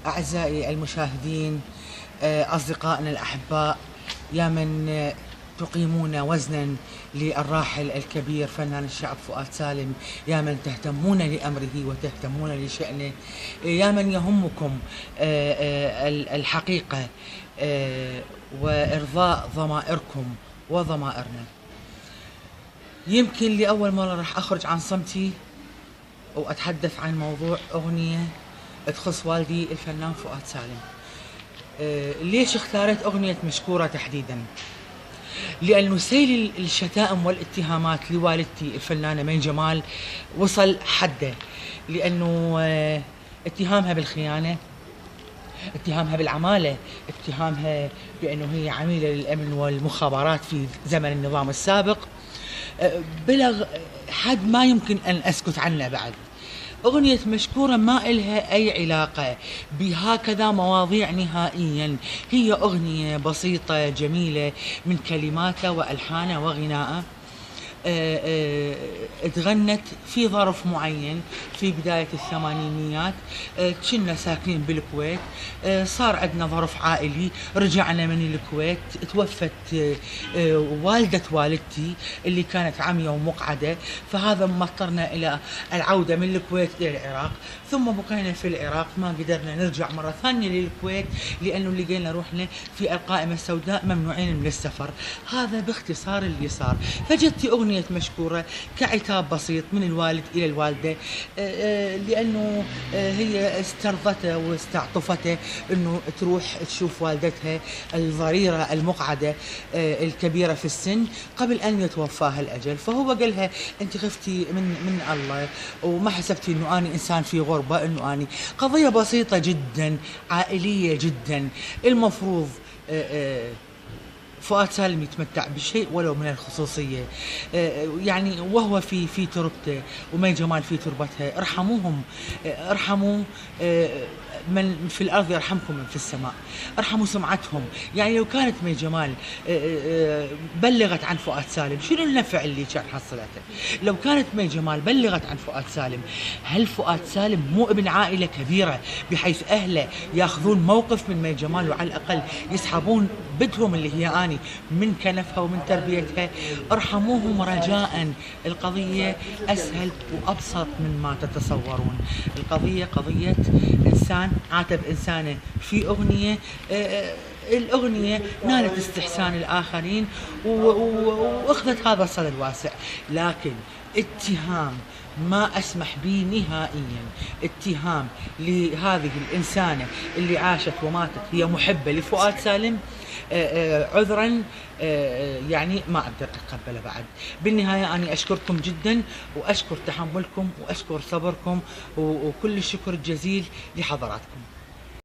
أعزائي المشاهدين، أصدقائنا الأحباء، يا من تقيمون وزنا للراحل الكبير فنان الشعب فؤاد سالم، يا من تهتمون لأمره وتهتمون لشأنه، يا من يهمكم الحقيقة وإرضاء ضمائركم وضمائرنا. يمكن لأول مرة راح أخرج عن صمتي وأتحدث عن موضوع أغنية تخص والدي الفنان فؤاد سالم. ليش اختارت أغنية مشكورة تحديدا؟ لأنه سيل الشتائم والاتهامات لوالدتي الفنانة مي جمال وصل حده، لأنه اتهامها بالخيانة، اتهامها بالعمالة، اتهامها بأنه هي عميلة للأمن والمخابرات في زمن النظام السابق، بلغ حد ما يمكن أن أسكت عنه بعد. أغنية مشكورة ما إلها أي علاقة بهكذا مواضيع نهائيا، هي أغنية بسيطة جميلة من كلماتها وألحانها وغنائها، تغنت في ظرف معين في بداية الثمانينيات. كنا ساكنين بالكويت، صار عندنا ظرف عائلي، رجعنا من الكويت، توفت والدة والدتي اللي كانت عمية ومقعدة، فهذا مضطرنا إلى العودة من الكويت إلى العراق، ثم بقينا في العراق، ما قدرنا نرجع مرة ثانية للكويت لأنه لقينا روحنا في القائمة السوداء ممنوعين من السفر. هذا باختصار اللي صار. فجت أغنية مشكورة كعتاب بسيط من الوالد إلى الوالدة، لأنه هي استرضته واستعطفته أنه تروح تشوف والدتها الضريرة المقعدة الكبيرة في السن قبل أن يتوفاها الأجل. فهو قالها أنت خفتي من الله وما حسبتي أنه أنا إنسان في غربة، أنه أنا قضية بسيطة جدا عائلية جدا. المفروض فؤاد سالم يتمتع بشيء ولو من الخصوصية، يعني وهو في تربته ومي جمال في تربتها. ارحموهم، ارحموا من في الأرض يرحمكم من في السماء، ارحموا سمعتهم. يعني لو كانت مي جمال بلغت عن فؤاد سالم، شنو النفع اللي كان حصلته؟ لو كانت مي جمال بلغت عن فؤاد سالم، هل فؤاد سالم مو ابن عائلة كبيرة بحيث أهله ياخذون موقف من مي جمال وعلى الأقل يسحبون بدهم اللي هي آني من كنفها ومن تربيتها؟ ارحموهم رجاء. القضية أسهل وأبسط من ما تتصورون. القضية قضية إنسان عاتب إنسانه في أغنية، الأغنية نالت استحسان الآخرين وأخذت هذا الصدى الواسع، لكن اتهام ما أسمح به نهائيا، اتهام لهذه الإنسانة اللي عاشت وماتت هي محبة لفؤاد سالم، عذرا يعني ما أقدر أتقبله بعد. بالنهاية أنا أشكركم جدا وأشكر تحملكم وأشكر صبركم وكل الشكر الجزيل لحضراتكم.